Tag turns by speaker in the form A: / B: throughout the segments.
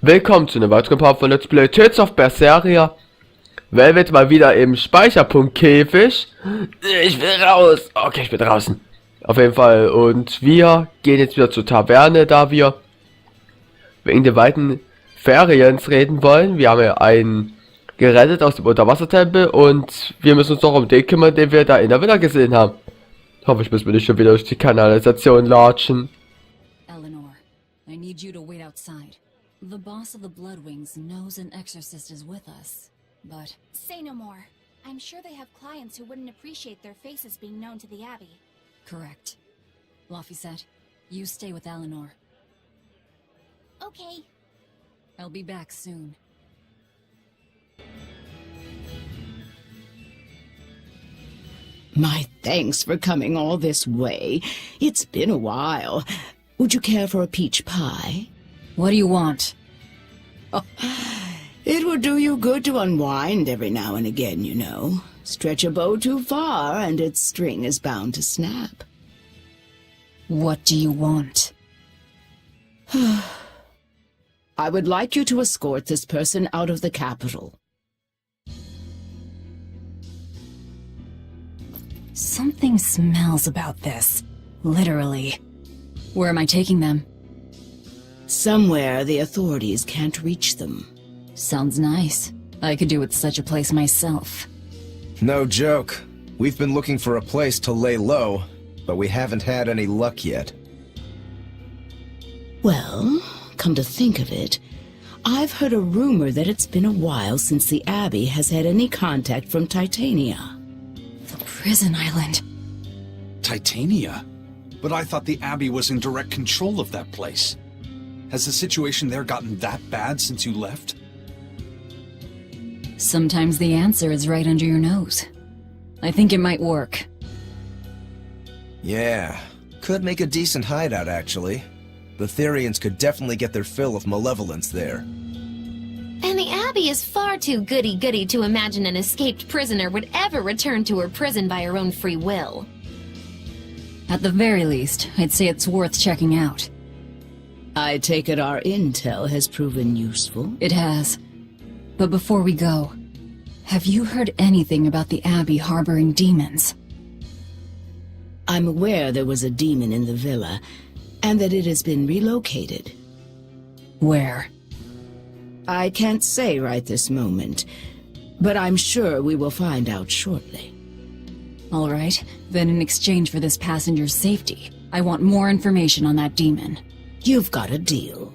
A: Willkommen zu einem weiteren Part von Let's Play Tales of Berseria. Velvet mal wieder im Speicherpunkt-Käfig. Ich will raus. Okay, ich bin draußen. Auf jeden Fall. Und wir gehen jetzt wieder zur Taverne, da wir wegen der weiten Feriens reden wollen. Wir haben ja einen gerettet aus dem Unterwassertempel und wir müssen uns doch um den kümmern, den wir da in der Villa gesehen haben. Hoffentlich müssen wir nicht schon wieder durch die Kanalisation latschen.
B: Eleanor, I need you to wait outside. The boss of the Bloodwings knows an Exorcist is with us, but...
C: Say no more. I'm sure they have clients who wouldn't appreciate their faces being known to the Abbey.
B: Correct. Laphicet, you stay with Eleanor.
C: Okay.
B: I'll be back soon.
D: My thanks for coming all this way. It's been a while. Would you care for a peach pie?
B: What do you want?
D: Oh, it would do you good to unwind every now and again, you know. Stretch a bow too far and its string is bound to snap.
B: What do you want?
D: I would like you to escort this person out of the capital.
B: Something smells about this. Literally. Where am I taking them?
D: Somewhere the authorities can't reach them.
B: Sounds nice. I could do with such a place myself.
E: No joke. We've been looking for a place to lay low, but we haven't had any luck yet.
D: Well, come to think of it, I've heard a rumor that it's been a while since the Abbey has had any contact from Titania.
B: The prison island.
F: Titania? But I thought the Abbey was in direct control of that place. Has the situation there gotten that bad since you left?
B: Sometimes the answer is right under your nose. I think it might work.
E: Yeah, could make a decent hideout actually. The Therians could definitely get their fill of malevolence there.
C: And the Abbey is far too goody-goody to imagine an escaped prisoner would ever return to her prison by her own free will.
B: At the very least, I'd say it's worth checking out.
D: I take it our intel has proven useful.
B: It has. But before we go, have you heard anything about the Abbey harboring demons?
D: I'm aware there was a demon in the villa, and that it has been relocated.
B: Where?
D: I can't say right this moment, but I'm sure we will find out shortly.
B: All right, then in exchange for this passenger's safety, I want more information on that demon.
D: You've got a deal.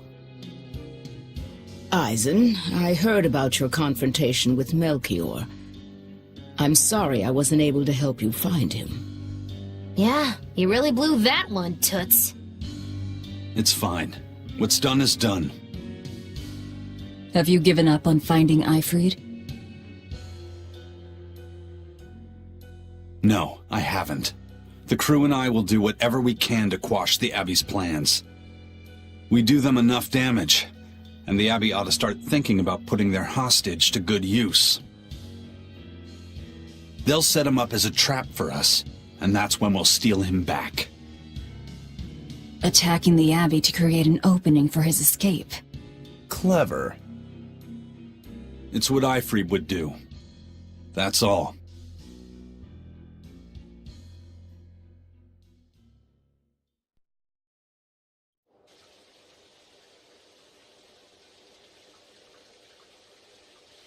D: Eisen, I heard about your confrontation with Melchior. I'm sorry I wasn't able to help you find him.
C: Yeah, you really blew that one, Toots.
F: It's fine. What's done is done.
B: Have you given up on finding Eifried?
F: No, I haven't. The crew and I will do whatever we can to quash the Abbey's plans. We do them enough damage, and the Abbey ought to start thinking about putting their hostage to good use. They'll set him up as a trap for us, and that's when we'll steal him back.
B: Attacking the Abbey to create an opening for his escape.
E: Clever.
F: It's what Eifried would do. That's all.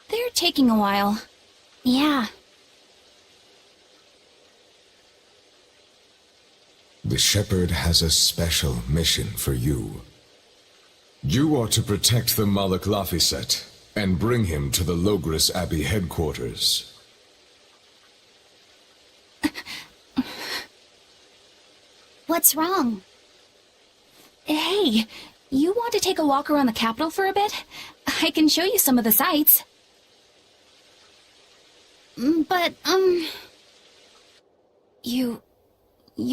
C: They're taking a while. Yeah.
G: The Shepherd has a special mission for you. You are to protect the Malak Laphicet and bring him to the Logris Abbey headquarters.
C: What's wrong? Hey, you want to take a walk around the capital for a bit? I can show you some of the sights. But, You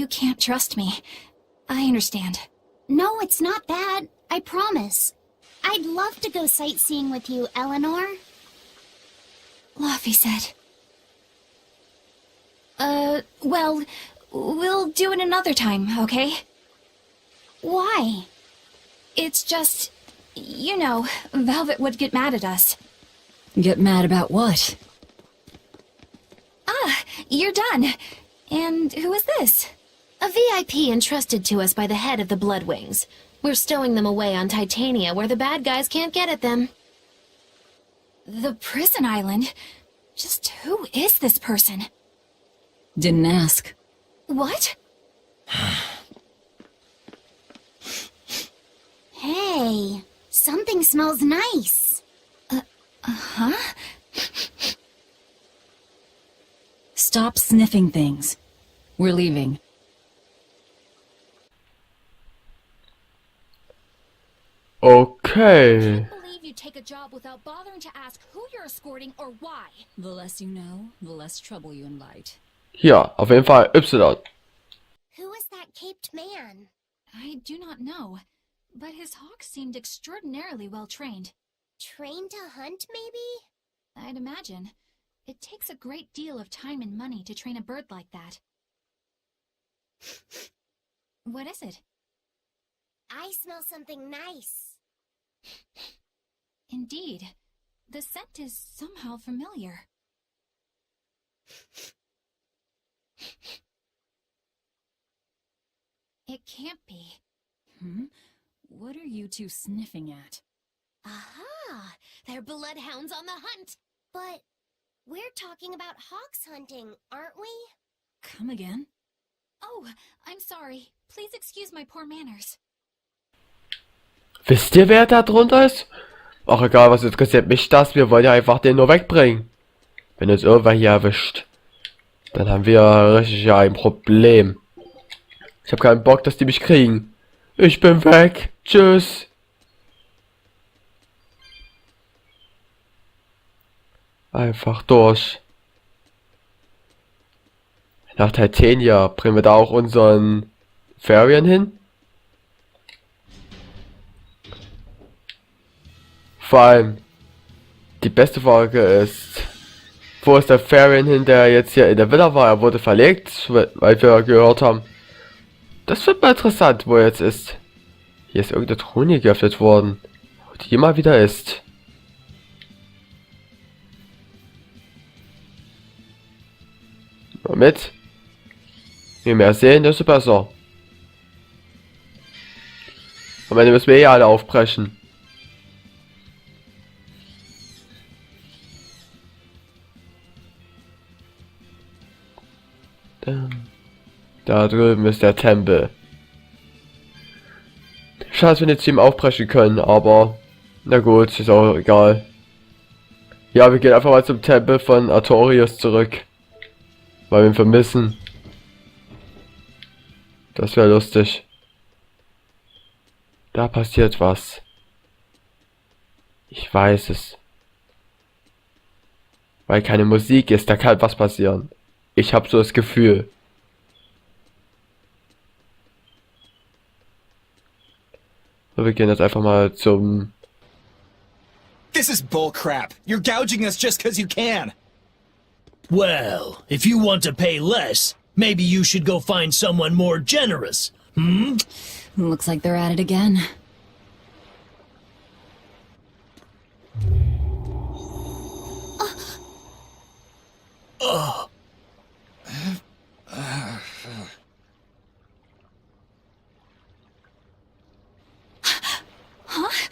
C: can't trust me. I understand. No, it's not that. I promise. I'd love to go sightseeing with you, Eleanor. Laphicet. Well, we'll do it another time, okay? Why? It's just... You know, Velvet would get mad at us.
B: Get mad about what?
C: Ah, you're done. And who is this? A VIP entrusted to us by the head of the Bloodwings. We're stowing them away on Titania where the bad guys can't get at them. The prison island? Just who is this person?
B: Didn't ask.
C: What? Hey, something smells nice. Huh?
B: Stop sniffing things. We're leaving.
A: Okay.
C: I believe you take a job without bothering to ask who you're escorting or why.
B: The less you know, the less trouble you invite.
A: Ja, auf jeden Fall Y.
C: Who is that caped man? I do not know, but his hawk seemed extraordinarily well trained. Trained to hunt, maybe? I'd imagine. It takes a great deal of time and money to train a bird like that. What is it? I smell something nice. Indeed. The scent is somehow familiar. It can't be.
B: What are you two sniffing at?
C: Aha! They're bloodhounds on the hunt! But we're talking about hawks hunting, aren't we?
B: Come again?
C: Oh, I'm sorry. Please excuse my poor manners.
A: Wisst ihr, wer da drunter ist? Ach, egal, was interessiert mich das? Wir wollen ja einfach den nur wegbringen. Wenn uns irgendwer hier erwischt, dann haben wir richtig ja ein Problem. Ich habe keinen Bock, dass die mich kriegen. Ich bin weg. Tschüss. Einfach durch. Nach Titania bringen wir da auch unseren Ferien hin. Vor allem, die beste Frage ist, wo ist der Ferien hin, der jetzt hier in der Villa war? Er wurde verlegt, weil wir gehört haben. Das wird mal interessant, wo er jetzt ist. Hier ist irgendeine Truhe geöffnet worden, wo die immer wieder ist. Mal mit. Je mehr sehen, desto besser. Am Ende müssen wir eh alle aufbrechen. Da drüben ist der Tempel. Schade, dass wir nicht zu ihm aufbrechen können, aber na gut, ist auch egal. Ja, wir gehen einfach mal zum Tempel von Artorius zurück, weil wir ihn vermissen. Das wäre lustig. Da passiert was. Ich weiß es. Weil keine Musik ist, da kann was passieren. Ich habe so das Gefühl. So, wir gehen jetzt einfach mal zum...
H: This is bullcrap. You're gouging us just 'cause you can.
I: Well, if you want to pay less, maybe you should go find someone more generous.
B: Looks like they're at it again.
C: Huh?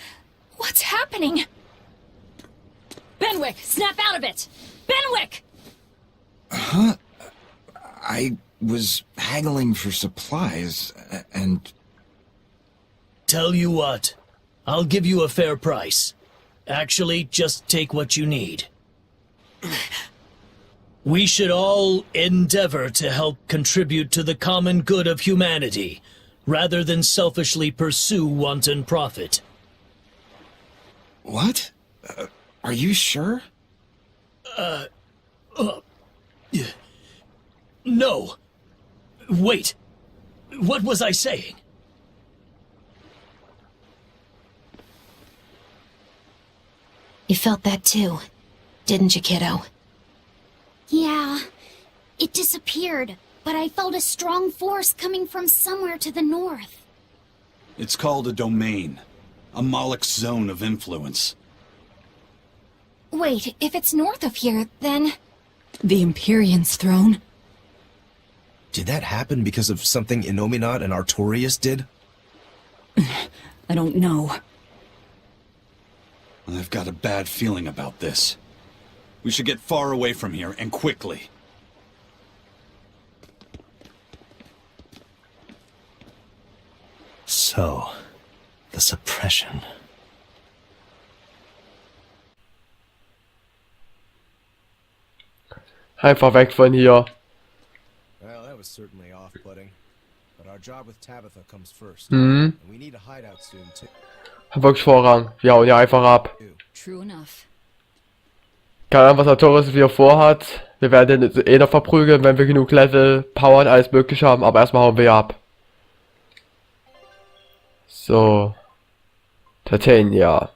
C: What's happening?
B: Benwick, snap out of it! Benwick!
H: I was haggling for supplies, and...
I: Tell you what, I'll give you a fair price. Actually, just take what you need. We should all endeavor to help contribute to the common good of humanity, rather than selfishly pursue wanton profit.
H: What? Are you sure?
I: No. Wait. What was I saying?
C: You felt that too, didn't you, kiddo? Yeah, it disappeared, but I felt a strong force coming from somewhere to the north.
F: It's called a domain. A Moloch zone of influence.
B: Wait, if it's north of here, then... The Empyrean's throne?
E: Did that happen because of something Innominat and Artorias did?
B: I don't know.
F: I've got a bad feeling about this. We should get far away from here, and quickly.
J: So, the suppression.
A: Einfach weg von hier.
E: Well, that was certainly off-putting. But our job with Tabatha comes first.
A: Mhm.
E: And we need a hideout soon, too.
A: Hat wirklich Vorrang. Wir hauen hier einfach ab.
B: True enough.
A: Keine Ahnung, was Artorias wieder vorhat. Wir werden den eh noch verprügeln, wenn wir genug Level, Power und alles mögliche haben. Aber erstmal hauen wir ab. So. Titania.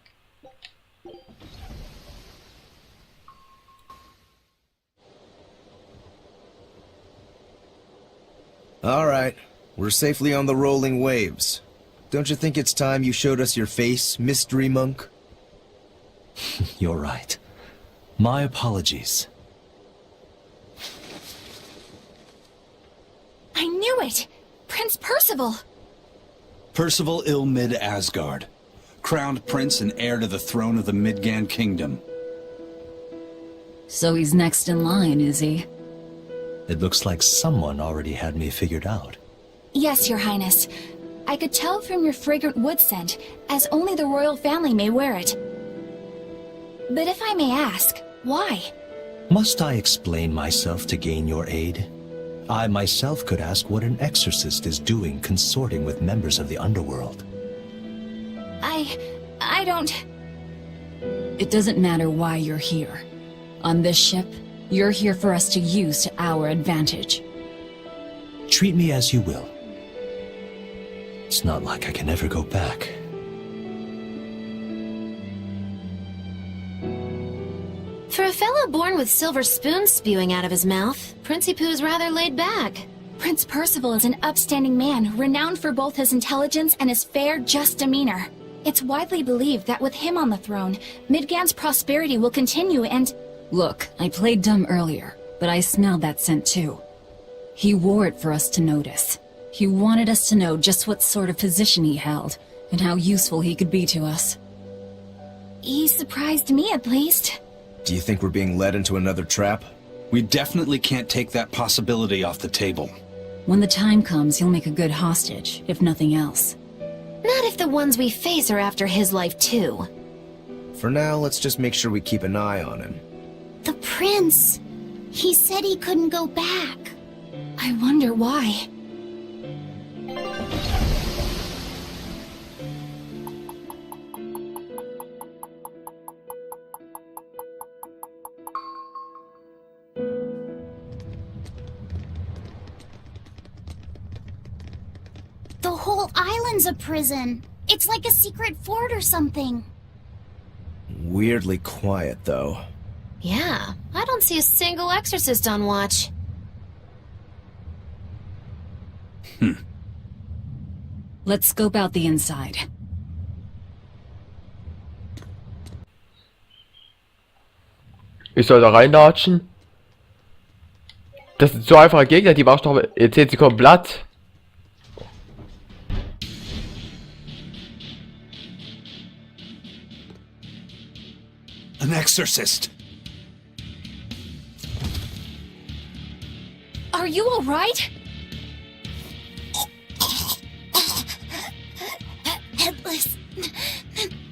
E: Alright, we're safely on the rolling waves. Don't you think it's time you showed us your face, Mystery Monk?
J: You're right. My apologies.
C: I knew it! Prince Percival!
F: Percival Ilmid Asgard, crowned prince and heir to the throne of the Midgand Kingdom.
B: So he's next in line, is he?
J: It looks like someone already had me figured out.
C: Yes, Your Highness. I could tell from your fragrant wood scent, as only the royal family may wear it. But if I may ask, why?
J: Must I explain myself to gain your aid? I myself could ask what an exorcist is doing consorting with members of the underworld.
C: I don't...
B: It doesn't matter why you're here. On this ship, you're here for us to use to our advantage.
J: Treat me as you will. It's not like I can ever go back.
C: For a fellow born with silver spoons spewing out of his mouth, Princi Poo's rather laid back. Prince Percival is an upstanding man, renowned for both his intelligence and his fair, just demeanor. It's widely believed that with him on the throne, Midgand's prosperity will continue and...
B: Look, I played dumb earlier, but I smelled that scent too. He wore it for us to notice. He wanted us to know just what sort of position he held, and how useful he could be to us.
C: He surprised me, at least.
E: Do you think we're being led into another trap?
F: We definitely can't take that possibility off the table.
B: When the time comes, he'll make a good hostage, if nothing else.
C: Not if the ones we face are after his life, too.
E: For now, let's just make sure we keep an eye on him.
C: The prince. He said he couldn't go back. I wonder why.
K: The whole island's a prison. It's like a secret fort or something.
E: Weirdly quiet, though.
C: Yeah, I don't see a single exorcist on watch.
B: Let's scope out the inside.
A: Ich soll da reinlatschen? Das sind so einfache Gegner, die machst du doch in 10 Sekunden platt.
F: An exorcist!
C: Are you alright?
K: Headless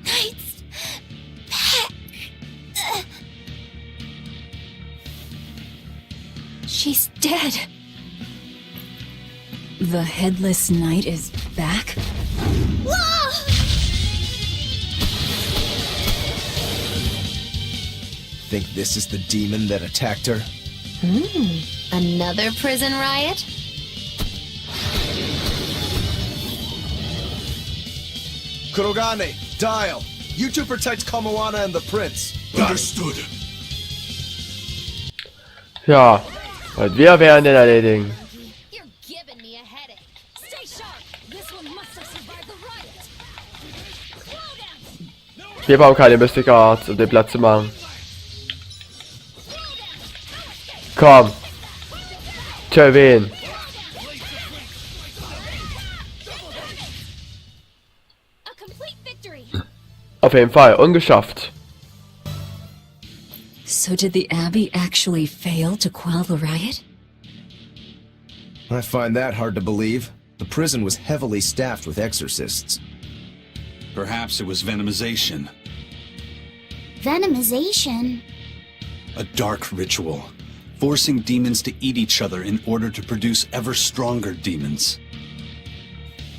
K: Knights back.
C: She's dead.
B: The Headless Knight is back?
E: Think this is the demon that attacked her?
C: Another prison riot?
E: Kurogane, Dial! You two protect Kamoana and the prince.
F: Understood.
A: Ja, und wir werden den erledigen.
C: You're giving me a headache. Stay sharp. This one must have survived the riot.
A: Wir brauchen keine Mystic Arts, um den Platz zu machen. Komm. Tell wen.
C: A complete victory.
A: Auf jeden Fall, ungeschafft.
B: So did the Abbey actually fail to quell the riot?
E: I find that hard to believe. The prison was heavily staffed with exorcists.
F: Perhaps it was venomization.
K: Venomization?
F: A dark ritual, forcing demons to eat each other in order to produce ever stronger demons.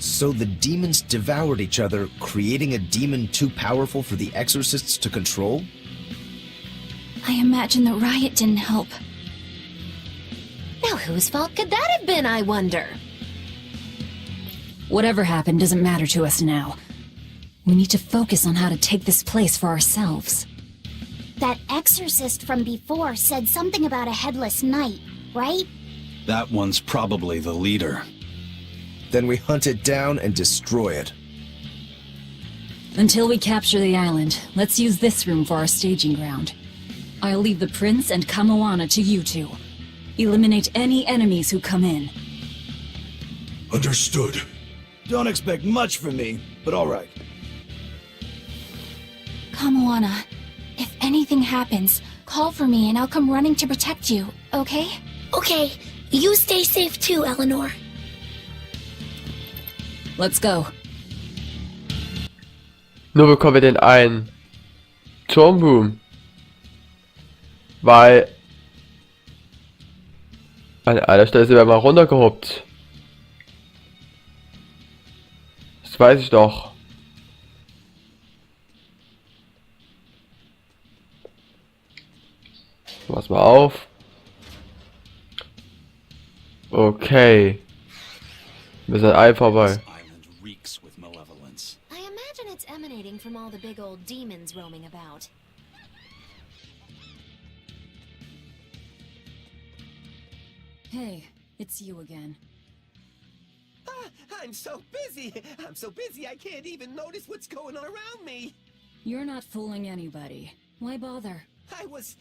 E: So the demons devoured each other, creating a demon too powerful for the exorcists to control?
B: I imagine the riot didn't help.
C: Now whose fault could that have been, I wonder?
B: Whatever happened doesn't matter to us now. We need to focus on how to take this place for ourselves.
K: That exorcist from before said something about a headless knight, right?
F: That one's probably the leader.
E: Then we hunt it down and destroy it.
B: Until we capture the island, let's use this room for our staging ground. I'll leave the prince and Kamoana to you two. Eliminate any enemies who come in.
L: Understood.
H: Don't expect much from me, but all right.
K: Kamoana, if anything happens, call for me and I'll come running to protect you, okay?
C: Okay, you stay safe too, Eleanor.
B: Let's go.
A: Nur bekommen wir den einen Turmboom. Weil an einer Stelle sind wir mal runtergehobt. Das weiß ich doch. Pass mal auf. Okay. Wir sind ein vorbei.
C: I imagine it's emanating from all the big old demons roaming about.
B: Hey, it's you again.
M: I'm so busy. I'm so busy I can't even notice what's going on around me.
B: You're not fooling anybody. Why bother?
M: I was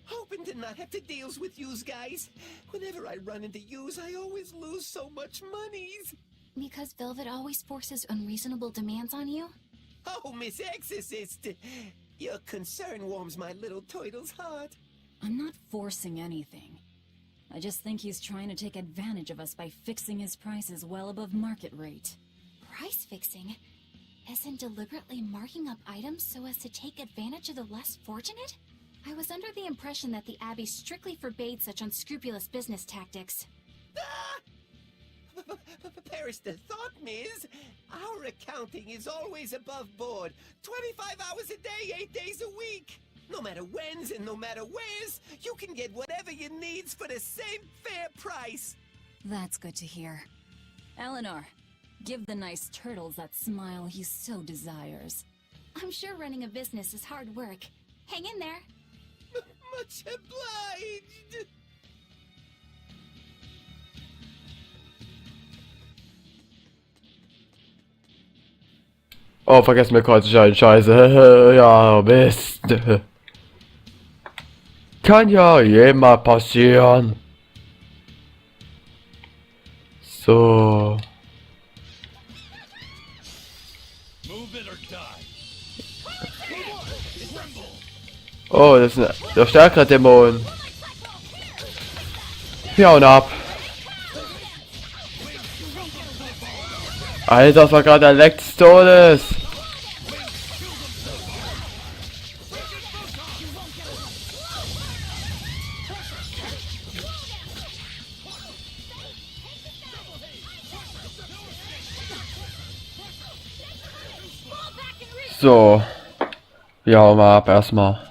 M: hoping to not have to deal with yous guys. Whenever I run into yous, I always lose so much monies.
C: Because Velvet always forces unreasonable demands on you?
M: Oh, Miss Exorcist, your concern warms my little turtle's heart.
B: I'm not forcing anything. I just think he's trying to take advantage of us by fixing his prices well above market rate.
C: Price fixing? As in deliberately marking up items so as to take advantage of the less fortunate? I was under the impression that the Abbey strictly forbade such unscrupulous business tactics.
M: Perish the thought, Miss. Our accounting is always above board. 25 hours a day, 8 days a week. No matter whens and no matter wheres, you can get whatever you needs for the same fair price.
B: That's good to hear. Eleanor, give the nice turtles that smile he so desires.
C: I'm sure running a business is hard work. Hang in there.
M: Much obliged.
A: Oh, vergessen wir kurz Scheiße. Ja, Mist. Kann ja jemand passieren. So. Oh, das ist der stärkere Dämon. Wir hauen ab. Alter, das war gerade der Leck des Todes. So. Wir hauen mal ab erstmal.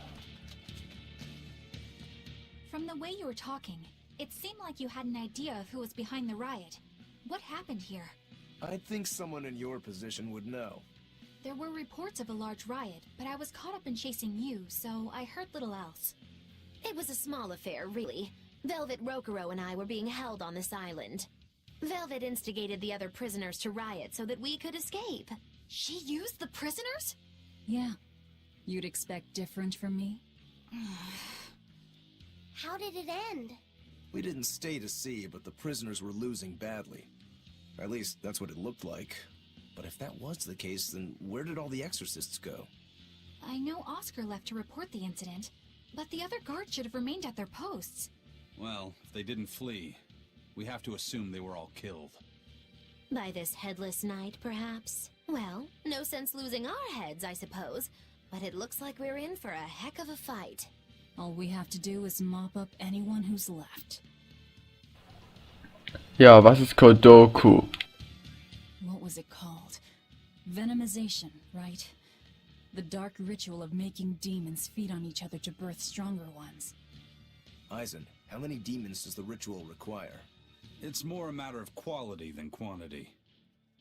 C: From the way you were talking, it seemed like you had an idea of who was behind the riot. What happened here?
E: I'd think someone in your position would know.
C: There were reports of a large riot, but I was caught up in chasing you, so I heard little else. It was a small affair, really. Velvet Rokuro and I were being held on this island. Velvet instigated the other prisoners to riot so that we could escape. She used the prisoners?
B: Yeah. You'd expect different from me?
C: How did it end?
E: We didn't stay to see, but the prisoners were losing badly. At least, that's what it looked like. But if that was the case, then where did all the exorcists go?
K: I know Oscar left to report the incident, but the other guards should have remained at their posts.
F: Well, if they didn't flee, we have to assume they were all killed.
C: By this headless knight, perhaps? Well, no sense losing our heads, I suppose. But it looks like we're in for a heck of a fight.
B: All we have to do is mop up anyone who's left.
A: Ja, was ist Kodoku?
B: What was it called? Venomization, right? The dark ritual of making demons feed on each other to birth stronger ones.
E: Eisen, how many demons does the ritual require?
F: It's more a matter of quality than quantity.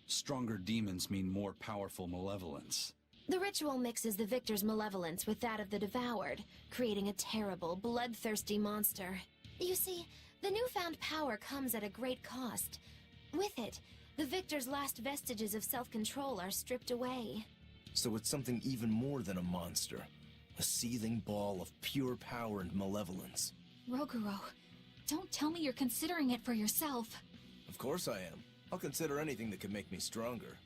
F: Stronger demons mean more powerful malevolence.
C: The ritual mixes the victor's malevolence with that of the devoured, creating a terrible, bloodthirsty monster. You see, the newfound power comes at a great cost. With it, the victor's last vestiges of self-control are stripped away.
E: So it's something even more than a monster. A seething ball of pure power and malevolence.
K: Roguro, don't tell me you're considering it for yourself.
E: Of course I am. I'll consider anything that could make me stronger.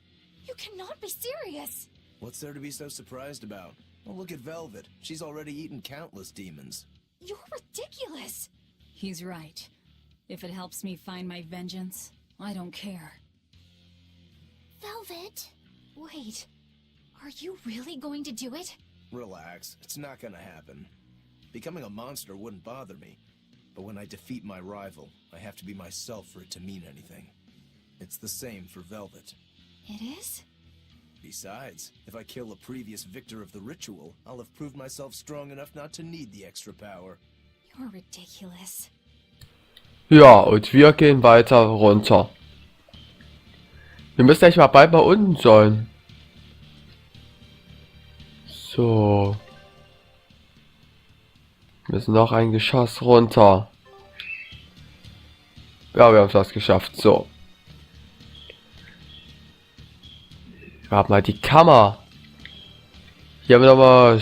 K: You cannot be serious!
E: What's there to be so surprised about? Well, look at Velvet. She's already eaten countless demons.
K: You're ridiculous!
B: He's right. If it helps me find my vengeance, I don't care.
K: Velvet? Wait, are you really going to do it?
E: Relax, it's not gonna happen. Becoming a monster wouldn't bother me. But when I defeat my rival, I have to be myself for it to mean anything. It's the same for Velvet.
K: It is?
E: Besides, if I kill a previous victor of the ritual, I'll have proved myself strong enough not to need the extra power.
K: You're ridiculous.
A: Ja, und wir gehen weiter runter. Wir müssen echt mal bald mal unten sein. So. Wir müssen noch ein Geschoss runter. Ja, wir haben es fast geschafft. So. Wir haben halt die Kammer. Hier haben wir nochmal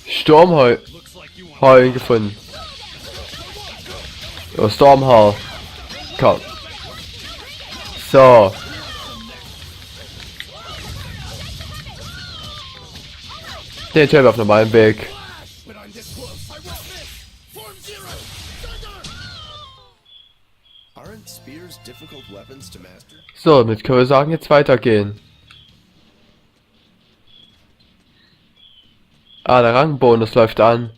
A: Sturmheulen gefunden. Oh, Stormhall. Komm. So. Den töten wir auf normalem Weg.
E: Aren't spears difficult weapons to master?
A: So, damit können wir sagen, jetzt weitergehen. Ah, der Rangbonus läuft an.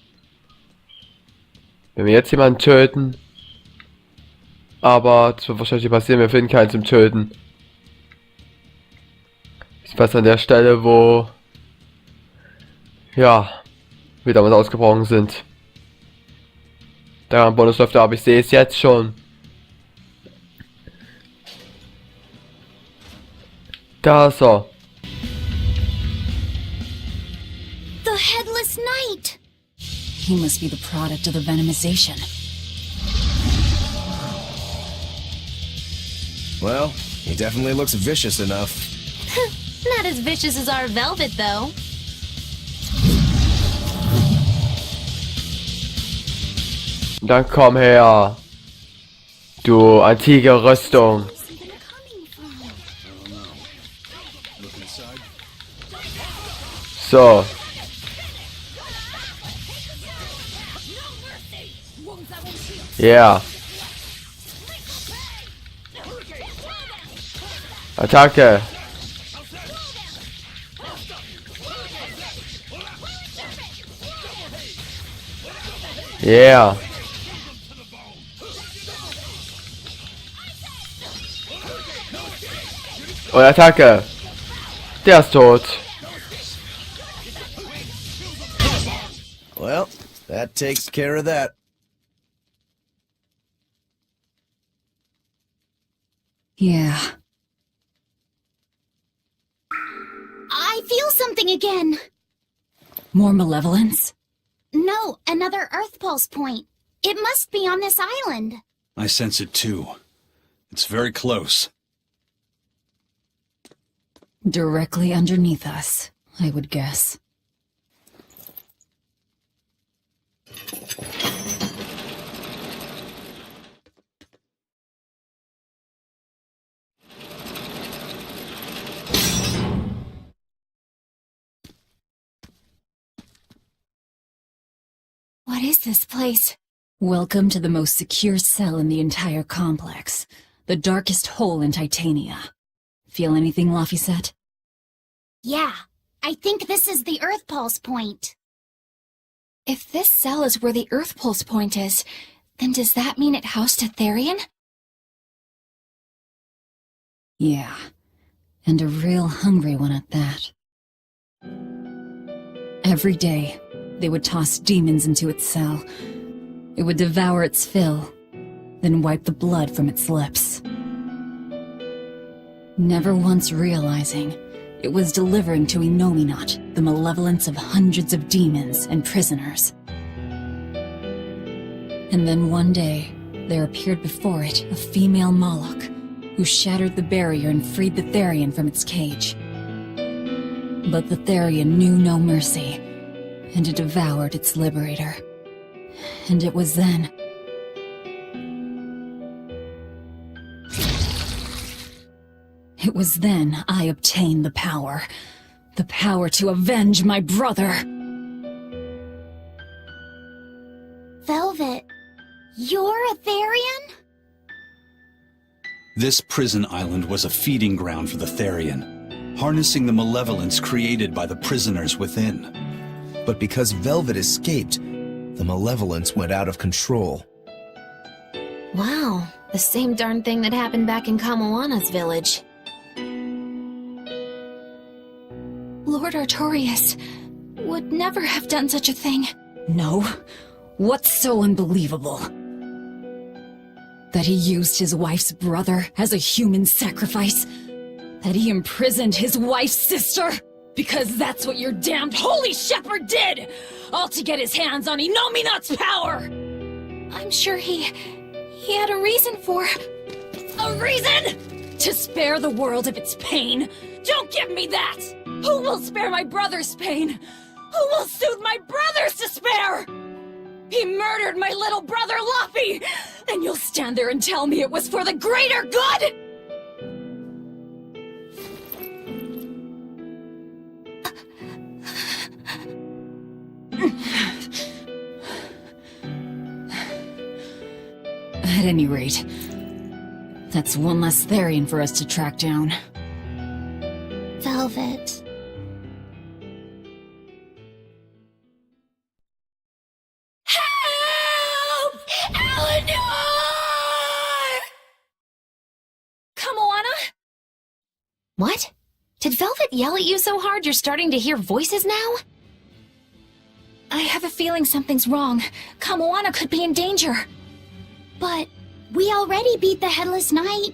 A: Wenn wir jetzt jemanden töten. Aber das wird wahrscheinlich passieren, wir finden keinen zum Töten. Ich weiß an der Stelle, wo ja, wir damals ausgebrochen sind. Der Rangbonus läuft da, aber ich sehe es jetzt schon. Da ist er.
K: The Headless Knight!
B: He must be the product of the venomization.
E: Well, he definitely looks vicious enough.
C: Not as vicious as our Velvet, though.
A: Dann komm her. Du antike Rüstung. So. Yeah. Attacke. Yeah. Und Attacke. Der ist tot.
E: Well, that takes care of that.
B: Yeah.
K: I feel something again!
B: More malevolence?
K: No, another Earth Pulse point. It must be on this island.
F: I sense it too. It's very close.
B: Directly underneath us, I would guess.
K: What is this place?
B: Welcome to the most secure cell in the entire complex. The darkest hole in Titania. Feel anything, Laphicet?
K: Yeah, I think this is the Earth Pulse Point. If this cell is where the Earth Pulse Point is, then does that mean it housed a Therian?
B: Yeah, and a real hungry one at that. Every day, they would toss demons into its cell. It would devour its fill, then wipe the blood from its lips. Never once realizing, it was delivering to Inominat the malevolence of hundreds of demons and prisoners. And then one day, there appeared before it a female Moloch, who shattered the barrier and freed the Therian from its cage. But the Therian knew no mercy, and it devoured its liberator. And it was then... It was then I obtained the power. The power to avenge my brother.
K: Velvet, you're a Therian?
F: This prison island was a feeding ground for the Therian, harnessing the malevolence created by the prisoners within.
E: But because Velvet escaped, the malevolence went out of control.
C: Wow, the same darn thing that happened back in Kamawana's village.
K: Lord Artorias would never have done such a thing.
B: No? What's so unbelievable? That he used his wife's brother as a human sacrifice? That he imprisoned his wife's sister? Because that's what your damned holy shepherd did! All to get his hands on Inominat's power!
K: I'm sure he had a reason for...
B: A reason? To spare the world of its pain? Don't give me that! Who will spare my brother's pain? Who will soothe my brother's despair? He murdered my little brother Luffy! And you'll stand there and tell me it was for the greater good? At any rate, that's one less Therian for us to track down.
K: Velvet.
B: Help! Eleanor!
K: Kamoana?
C: What? Did Velvet yell at you so hard you're starting to hear voices now?
K: I have a feeling something's wrong. Kamoana could be in danger. But we already beat the Headless Knight.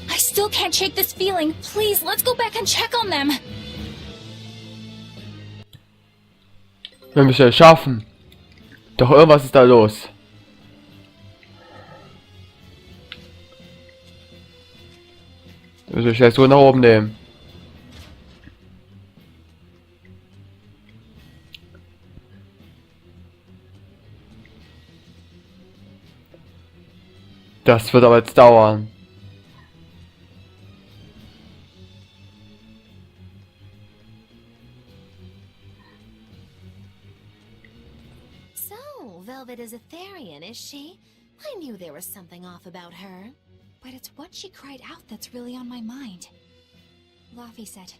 K: I still can't shake this feeling. Please, let's go back and check on them.
A: Wenn wir es schaffen. Doch irgendwas ist da los. Also ich jetzt so nach oben nehmen. Das wird aber jetzt dauern.
C: So, Velvet is a Therian, is she? I knew there was something off about her.
K: But it's what she cried out that's really on my mind. Laphicet,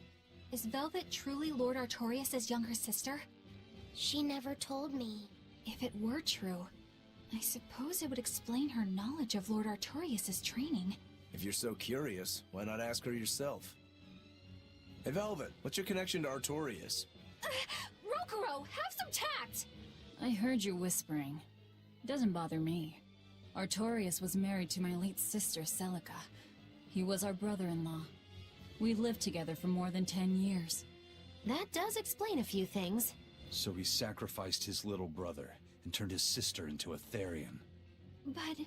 K: is Velvet truly Lord Artorias' younger sister?
L: She never told me.
K: If it were true, I suppose it would explain her knowledge of Lord Artorias' training.
E: If you're so curious, why not ask her yourself? Hey Velvet, what's your connection to Artorias?
K: Rokuro, have some tact!
B: I heard you whispering. Doesn't bother me. Artorias was married to my late sister, Celica. He was our brother-in-law. We lived together for more than 10 years.
C: That does explain a few things.
F: So he sacrificed his little brother and turned his sister into a Therian.
K: But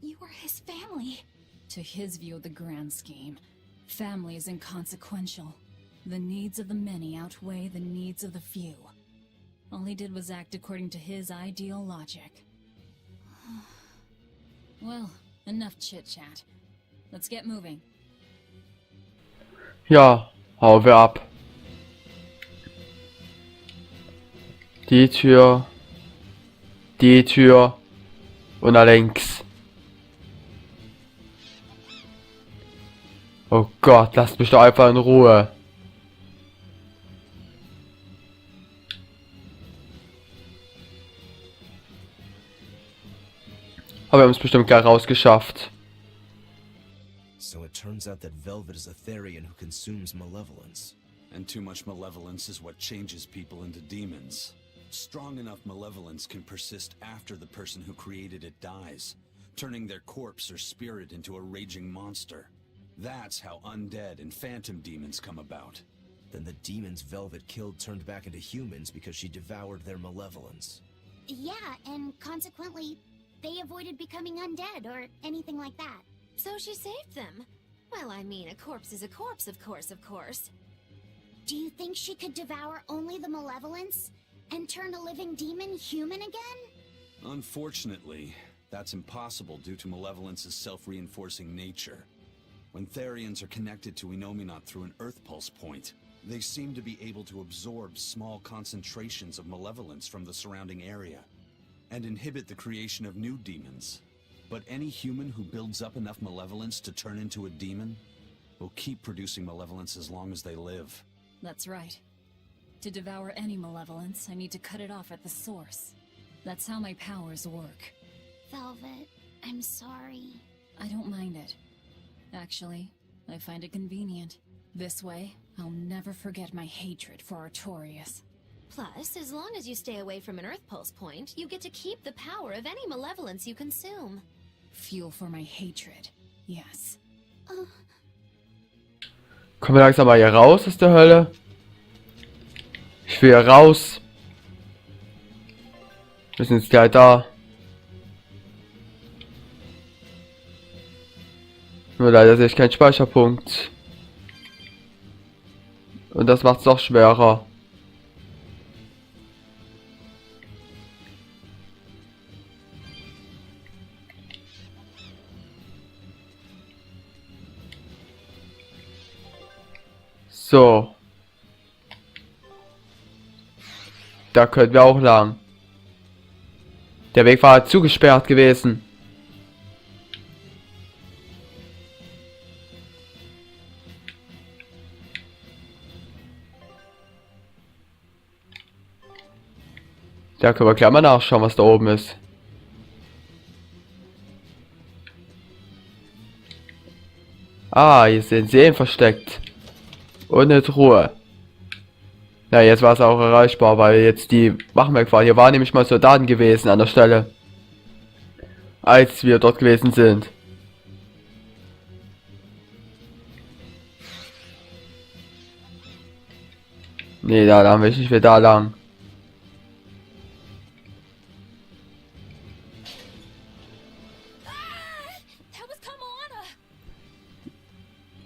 K: you were his family.
B: To his view of the grand scheme, family is inconsequential. The needs of the many outweigh the needs of the few. All he did was act according to his ideal logic. Well, enough chit-chat. Let's get moving.
A: Ja, hauen wir ab. Die Tür. Die Tür. Und nach links. Oh Gott, lasst mich doch einfach in Ruhe. Aber wir haben es bestimmt gar rausgeschafft.
E: So it turns out that Velvet is a Therian who consumes malevolence.
F: And too much malevolence is what changes people into demons. Strong enough malevolence can persist after the person who created it dies, turning their corpse or spirit into a raging monster. That's how undead and phantom demons come about.
E: Then the demons Velvet killed turned back into humans because she devoured their malevolence.
L: Yeah, and consequently, they avoided becoming undead or anything like that.
C: So she saved them. Well, I mean, a corpse is a corpse, of course.
L: Do you think she could devour only the malevolence and turn a living demon human again?
F: Unfortunately, that's impossible due to malevolence's self-reinforcing nature. When Therians are connected to Enominat through an Earth Pulse point, they seem to be able to absorb small concentrations of malevolence from the surrounding area, and inhibit the creation of new demons. But any human who builds up enough malevolence to turn into a demon will keep producing malevolence as long as they live.
B: That's right. To devour any malevolence, I need to cut it off at the source. That's how my powers work.
L: Velvet, I'm sorry.
B: I don't mind it. Actually, I find it convenient. This way, I'll never forget my hatred for Artorias.
C: Plus, as long as you stay away from an Earth Pulse point, you get to keep the power of any malevolence you consume.
B: Fuel for my hatred, yes.
A: Kommen wir langsam mal hier raus aus der Hölle. Ich will hier raus. Wir sind jetzt gleich da. Nur leider sehe ich keinen Speicherpunkt. Und das macht es noch schwerer. So. Da können wir auch lang. Der Weg war zugesperrt gewesen. Da können wir gleich mal nachschauen, was da oben ist. Ah, hier sind Seelen versteckt. Und eine Truhe. Na, jetzt war es auch erreichbar, weil jetzt die Wachen weg waren. Hier waren nämlich mal Soldaten gewesen an der Stelle. Als wir dort gewesen sind. Nee, da haben wir nicht mehr da lang.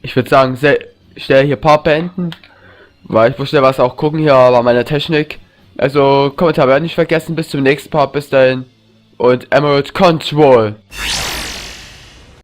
A: Ich würde sagen, schnell hier Part beenden. Weil ich muss schnell was auch gucken hier bei meiner Technik. Also, Kommentar werden nicht vergessen. Bis zum nächsten Part. Bis dahin. Und Emerald Control.